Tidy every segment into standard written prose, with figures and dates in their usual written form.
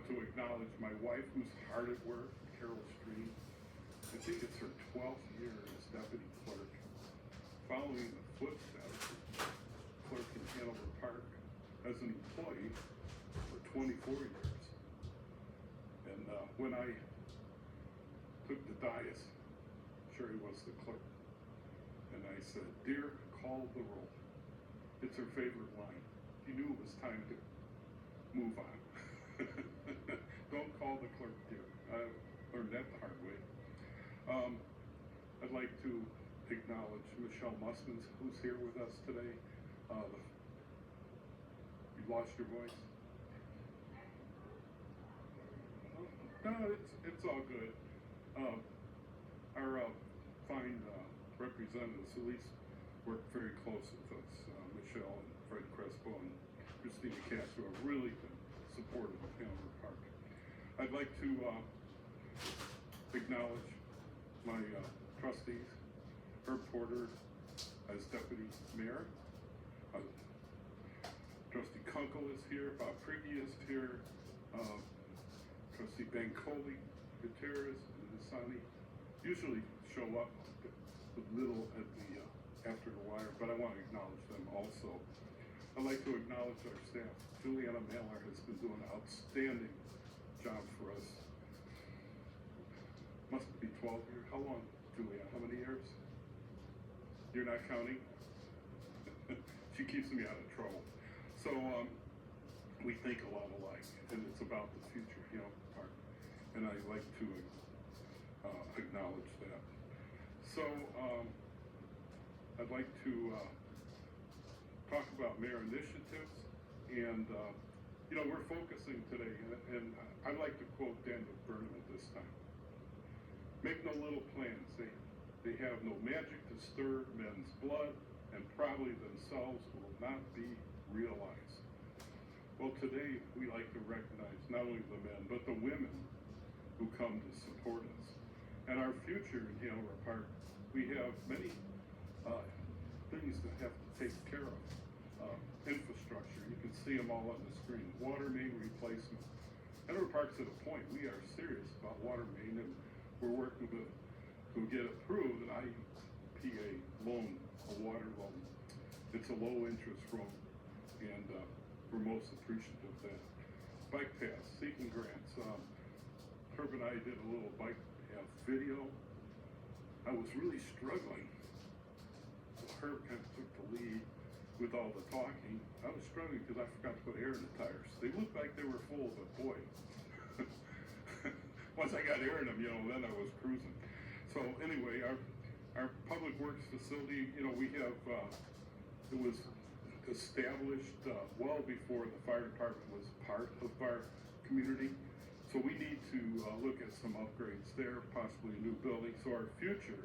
to acknowledge my wife, who's hard at work, Carol Stream. I think it's her 12th year as deputy clerk, following the footsteps of clerk in Hanover Park as an employee for 24 years. And when I took the dais, Sherry was the clerk, and I said, "Dear, call the roll." It's her favorite line. She knew it was time to move on. Don't call the clerk dear. I learned that the hard way. I'd like to acknowledge Michelle Musmans, who's here with us today. You lost your voice? No, it's all good. Our fine representatives, at least, work very close with us. Michelle and Fred Crespo and Christina Castro have really been supportive of Hanover Park. I'd like to acknowledge my trustees, Herb Porter as deputy mayor, Trustee Kunkel is here, Bob Prigge is here, Trustee Bancoli, Gutierrez, and Hassani usually show up a little at the after the wire, but I want to acknowledge them also. I'd like to acknowledge our staff. Juliana Mailer has been doing an outstanding job for us. Must be 12 years. How long, Juliana? How many years? You're not counting? She keeps me out of trouble. So we think a lot alike, and it's about the future, Park. And I'd like to acknowledge that. So I'd like to talk about mayor initiatives, and we're focusing today, and I'd like to quote Daniel Burnham at this time. Make no little plans, they have no magic to stir men's blood, and probably themselves will not be realized. Well, today we like to recognize not only the men, but the women who come to support us. And our future in Hanover Park, we have many things that have to take care of. Infrastructure, you can see them all on the screen. Water main replacement. Hanover Park's at a point, we are serious about water main, and we're working to get approved an IEPA loan, a water loan. It's a low interest loan, and we're most appreciative of that. Bike paths, seeking grants. Herb and I did a little bike path video. I was really struggling. So Herb kind of took the lead with all the talking. I was struggling because I forgot to put air in the tires. They looked like they were full, but boy, once I got air in them, then I was cruising. So anyway, our public works facility, we have, it was established well before the fire department was part of our community. So we need to look at some upgrades there, possibly a new building. So our future,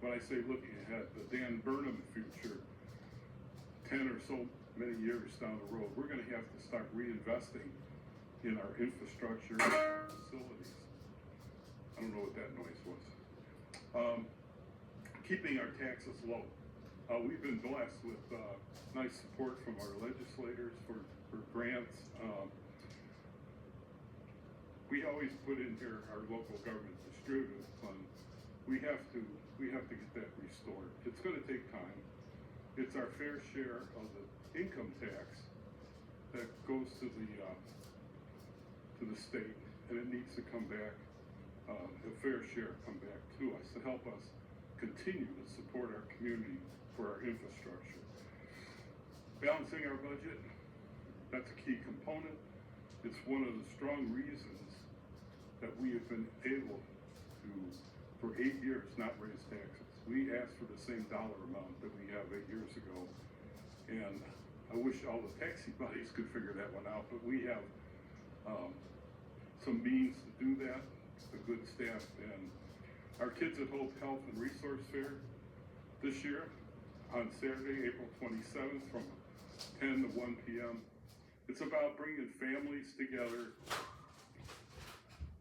when I say looking ahead, the Dan Burnham future, 10 or so many years down the road, we're going to have to start reinvesting in our infrastructure and facilities. I don't know what that noise was. Keeping our taxes low. We've been blessed with nice support from our legislators for grants. We always put in here our local government distributed fund. We have to get that restored. It's going to take time. It's our fair share of the income tax that goes to the state, and it needs to come back. The fair share come back to us to help us continue to support our community for our infrastructure. Balancing our budget, that's a key component. It's one of the strong reasons that we have been able to, for 8 years, not raise taxes. We asked for the same dollar amount that we have 8 years ago, and I wish all the taxi buddies could figure that one out, but we have some means to do that, a good staff, and our Kids at Hope Health and Resource Fair this year on Saturday, April 27th from 10 to 1 p.m. It's about bringing families together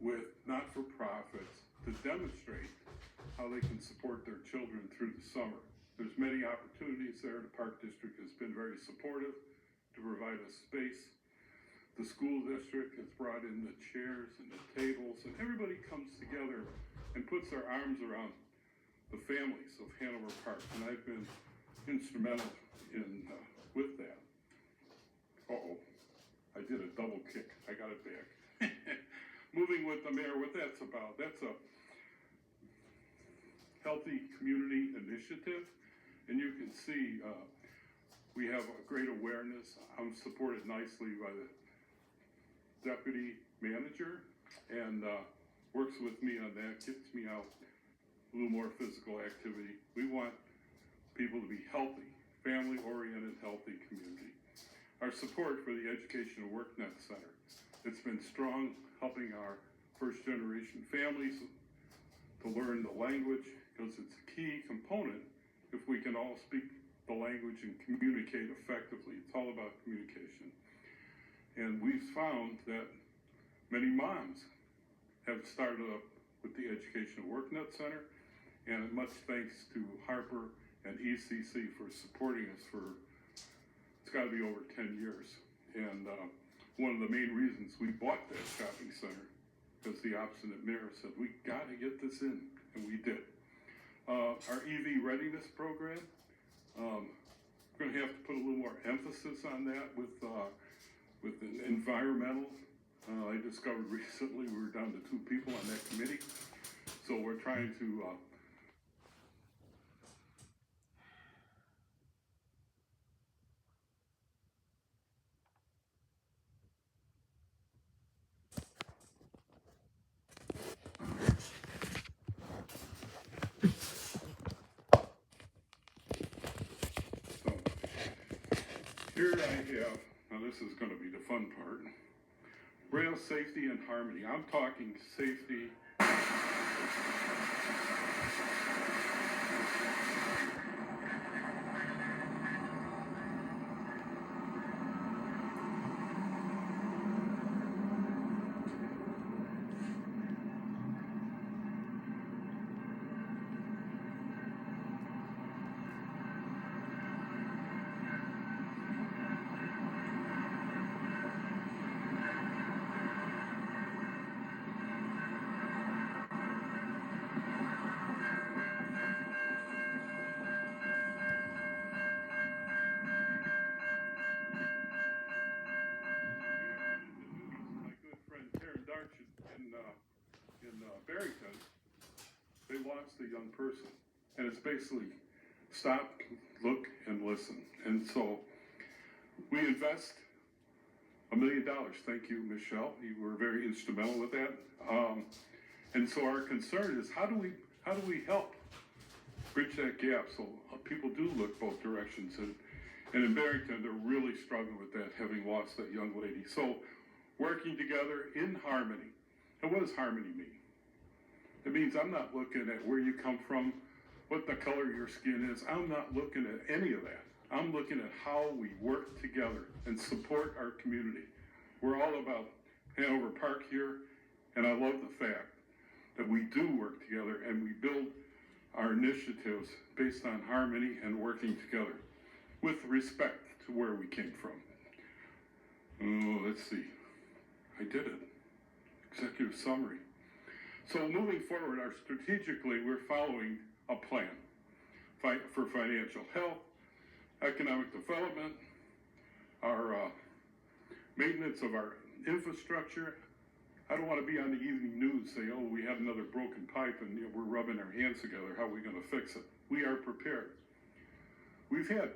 with not-for-profits to demonstrate how they can support their children through the summer. There's many opportunities there. The Park District has been very supportive to provide us space. The school district has brought in the chairs and the tables, and everybody comes together and puts their arms around the families of Hanover Park, and I've been instrumental in with that. Uh-oh, I did a double kick. I got it back. Moving with the mayor, what that's about, that's a healthy community initiative, and you can see we have a great awareness. I'm supported nicely by the deputy manager, and works with me on that, gets me out a little more physical activity. We want people to be healthy, family-oriented, healthy community. Our support for the Educational WorkNet Center, it's been strong, helping our first-generation families to learn the language, because it's a key component if we can all speak the language and communicate effectively. It's all about communication. And we've found that many moms have started up with the Educational WorkNet Center, and much thanks to Harper and ECC for supporting us for, it's got to be over 10 years. And one of the main reasons we bought that shopping center, because the obstinate mayor said, we got to get this in, and we did. Our EV readiness program, we're going to have to put a little more emphasis on that with the environmental. I discovered recently we were down to 2 people on that committee, so we're trying to here I have, now this is going to be the fun part, rail safety and harmony. I'm talking safety. In Barrington, they lost a young person, and it's basically stop, look, and listen. And so we invest $1 million. Thank you, Michelle. You were very instrumental with that. And so our concern is how do we help bridge that gap so people do look both directions? And in Barrington, they're really struggling with that, having lost that young lady. So working together in harmony. And what does harmony mean? It means I'm not looking at where you come from, what the color of your skin is. I'm not looking at any of that. I'm looking at how we work together and support our community. We're all about Hanover Park here, and I love the fact that we do work together and we build our initiatives based on harmony and working together with respect to where we came from. Oh, let's see. I did it. Executive summary. So moving forward, strategically, we're following a plan for financial health, economic development, our maintenance of our infrastructure. I don't want to be on the evening news saying, oh, we had another broken pipe and we're rubbing our hands together. How are we going to fix it? We are prepared. We've had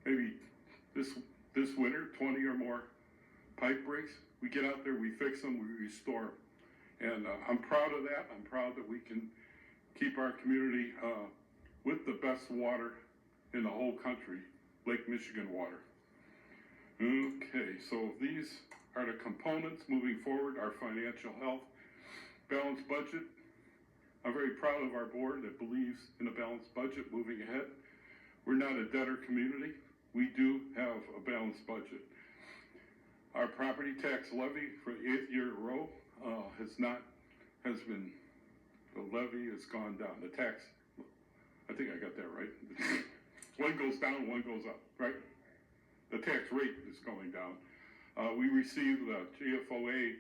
maybe this winter 20 or more pipe breaks. We get out there, we fix them, we restore them. And I'm proud of that. I'm proud that we can keep our community with the best water in the whole country, Lake Michigan water. Okay, so these are the components moving forward, our financial health, balanced budget. I'm very proud of our board that believes in a balanced budget moving ahead. We're not a debtor community. We do have a balanced budget. Our property tax levy for the 8th year in a row the levy has gone down. The tax, I think I got that right. One goes down, one goes up, right? The tax rate is going down. We received the GFOA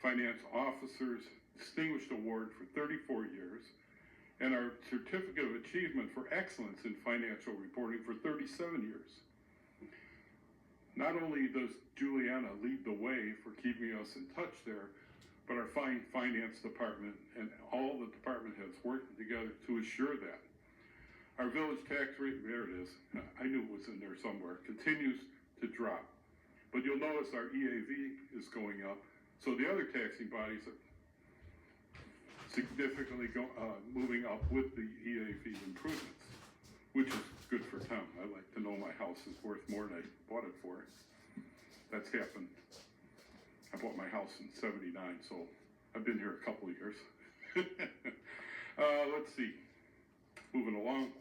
Financial Officers Distinguished Award for 34 years and our Certificate of Achievement for Excellence in Financial Reporting for 37 years. Not only does Juliana lead the way for keeping us in touch there, but our fine finance department and all the department heads working together to assure that. Our village tax rate, there it is, I knew it was in there somewhere, continues to drop. But you'll notice our EAV is going up, so the other taxing bodies are significantly moving up with the EAV improvements, which is good for town. I like to know my house is worth more than I bought it for. That's happened. I bought my house in '79, so I've been here a couple of years. Let's see, moving along.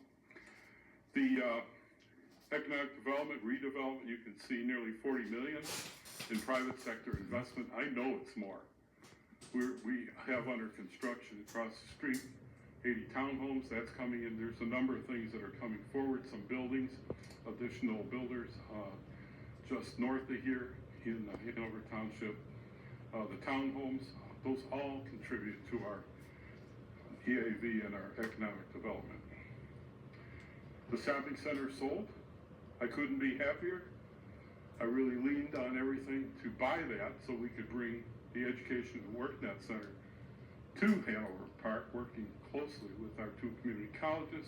The economic development, redevelopment, you can see nearly 40 million in private sector investment. I know it's more. We have under construction across the street 80 townhomes, that's coming in. There's a number of things that are coming forward, some buildings, additional builders just north of here in Hanover Township. The townhomes, those all contribute to our EAV and our economic development. The shopping center sold. I couldn't be happier. I really leaned on everything to buy that so we could bring the Education and WorkNet Center to Hanover Park, working closely with our two community colleges.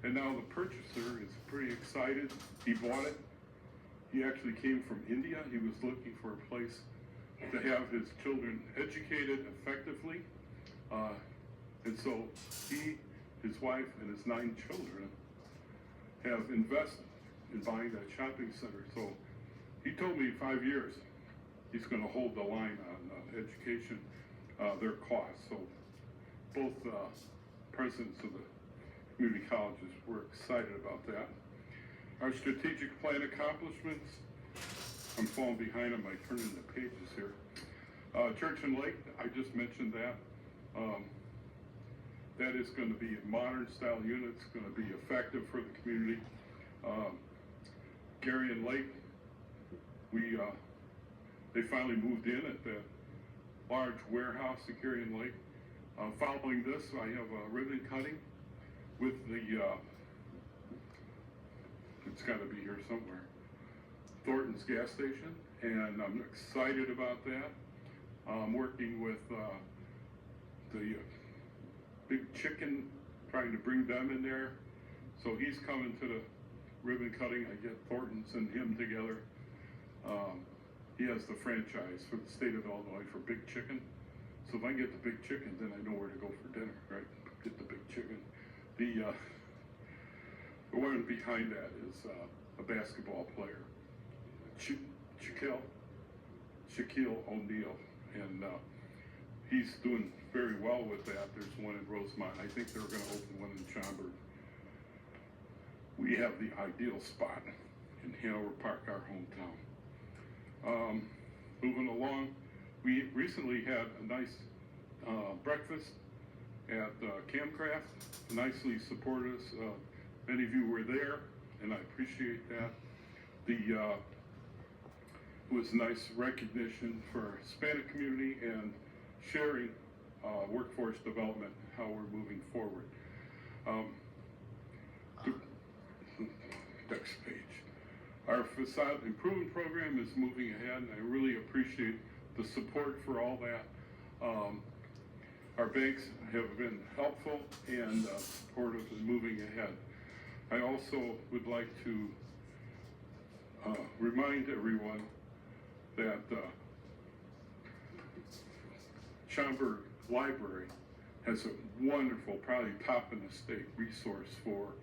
And now the purchaser is pretty excited. He bought it. He actually came from India. He was looking for a place to have his children educated effectively. And so he, his wife, and his 9 children have invested in buying that shopping center. So he told me 5 years he's going to hold the line on education, their costs. So both presidents of the community colleges were excited about that. Our strategic plan accomplishments, I'm falling behind on my turning the pages here. Church and Lake, I just mentioned that. That is going to be a modern style unit. It's going to be effective for the community. Gary and Lake, they finally moved in at the large warehouse at Gary and Lake. Following this, I have a ribbon cutting with the, it's got to be here somewhere, Thornton's gas station, and I'm excited about that. I'm working with the Big Chicken, trying to bring them in there. So he's coming to the ribbon cutting. I get Thornton's and him together. He has the franchise for the state of Illinois for Big Chicken. So if I get the Big Chicken, then I know where to go for dinner, right? Get the Big Chicken. The one behind that is a basketball player, Shaquille O'Neal, and he's doing very well with that. There's one in Rosemont. I think they're going to open one in Schaumburg. We have the ideal spot in Hanover Park, our hometown. Moving along, we recently had a nice breakfast at Campcraft. Nicely supported us. Many of you were there, and I appreciate that. It was nice recognition for our Hispanic community and sharing workforce development, how we're moving forward. Next page. Our facade improvement program is moving ahead, and I really appreciate the support for all that. Our banks have been helpful and supportive in moving ahead. I also would like to remind everyone that Schaumburg Library has a wonderful, probably top in the state resource for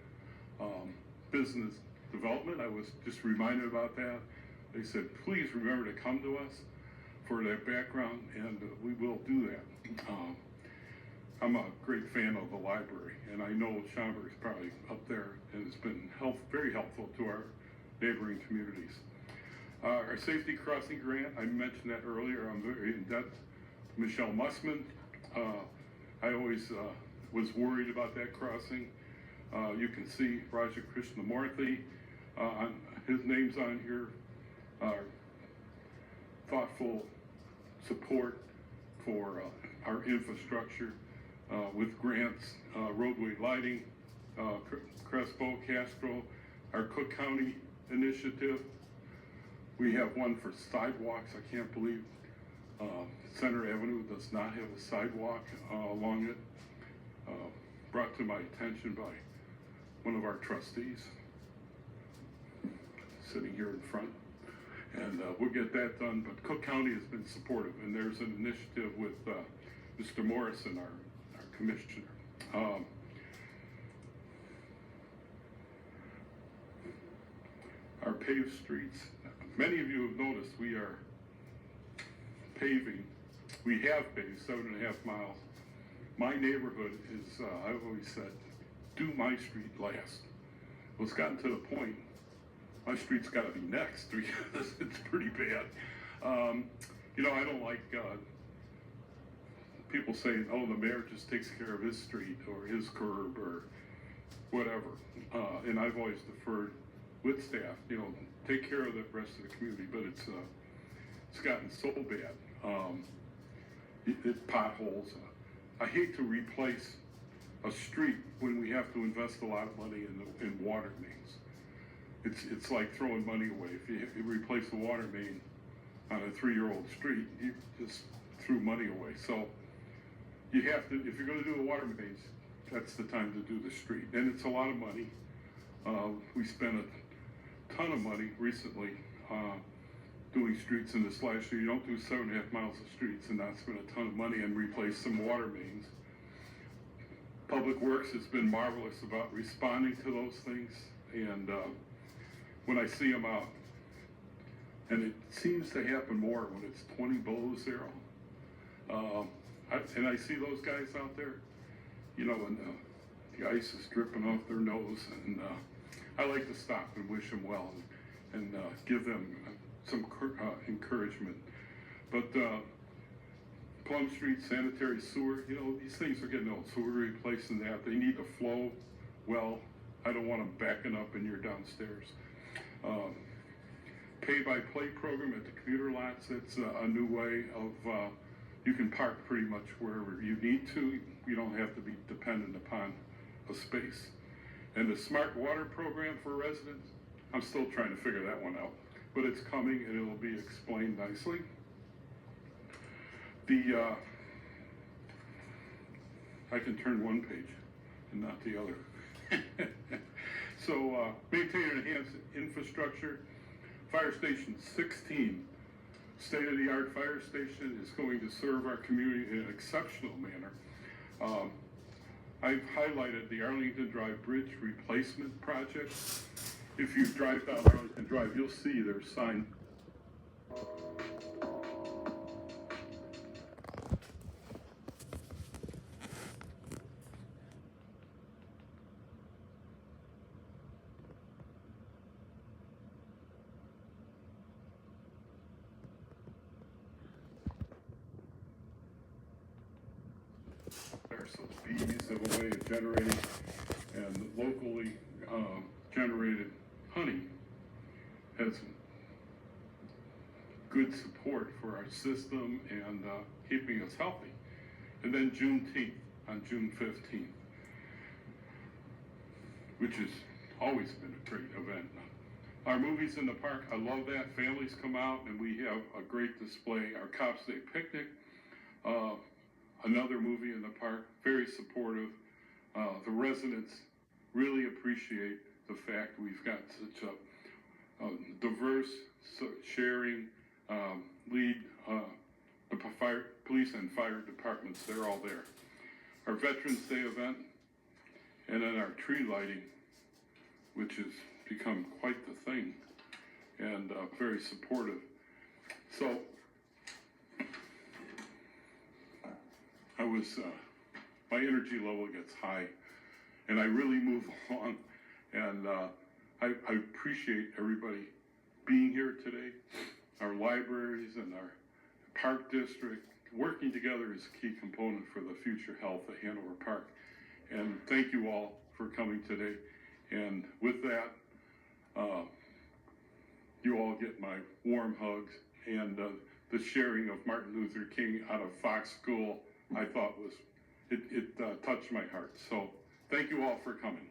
business development. I was just reminded about that. They said, please remember to come to us for that background, and we will do that. I'm a great fan of the library, and I know Schaumburg is probably up there, and it's been very helpful to our neighboring communities. Our safety crossing grant, I mentioned that earlier. I'm very in debt to Michelle Mussman. I always was worried about that crossing. You can see Raja Krishnamurthy, his name's on here. thoughtful support for our infrastructure with grants, roadway lighting, Crespo, Castro, our Cook County initiative. We have one for sidewalks. I can't believe Center Avenue does not have a sidewalk along it. Brought to my attention by one of our trustees sitting here in front. And we'll get that done, but Cook County has been supportive, and there's an initiative with Mr. Morrison, our commissioner. Our paved streets. Many of you have noticed we are paving. We have paved 7.5 miles. My neighborhood is, I've always said, do my street last. Well, it's gotten to the point, my street's got to be next because it's pretty bad. You know, I don't like people saying, oh, the mayor just takes care of his street or his curb or whatever. And I've always deferred with staff, you know, take care of the rest of the community, but it's gotten so bad. It potholes. I hate to replace a street when we have to invest a lot of money in water mains. It's like throwing money away. If you replace a water main on a 3-year-old street, you just threw money away. So you have to, if you're going to do the water mains, that's the time to do the street. And it's a lot of money. We spent a ton of money recently doing streets in this last year. You don't do 7.5 miles of streets and not spend a ton of money and replace some water mains. Public Works has been marvelous about responding to those things, and when I see them out, and it seems to happen more when it's 20 below zero, and I see those guys out there, you know, and the ice is dripping off their nose, and I like to stop and wish them well and give them some encouragement. But Plum Street, sanitary sewer, you know, these things are getting old, so we're replacing that. They need to flow well. I don't want them backing up in your downstairs. Pay-by-play program at the commuter lots, that's a new way of, you can park pretty much wherever you need to. You don't have to be dependent upon a space. And the smart water program for residents, I'm still trying to figure that one out, but it's coming and it'll be explained nicely. I can turn one page and not the other. So maintain and enhance infrastructure. Fire Station 16, state-of-the-art fire station, is going to serve our community in an exceptional manner. I've highlighted the Arlington Drive Bridge replacement project. If you drive down Arlington Drive, you'll see their sign. So bees have a way of generating, and locally generated honey has good support for our system and keeping us healthy. And then Juneteenth on June 15th, which has always been a great event. Our movies in the park, I love that. Families come out and we have a great display. Our Cops Day picnic, another movie in the park, very supportive. The residents really appreciate the fact we've got such a diverse, sharing lead. The police and fire departments, they're all there. Our Veterans Day event, and then our tree lighting, which has become quite the thing, and very supportive. So I was, my energy level gets high, and I really move along, and I appreciate everybody being here today. Our libraries and our park district working together is a key component for the future health of Hanover Park. And thank you all for coming today. And with that, you all get my warm hugs, and the sharing of Martin Luther King out of Fox School, I thought it touched my heart. So thank you all for coming.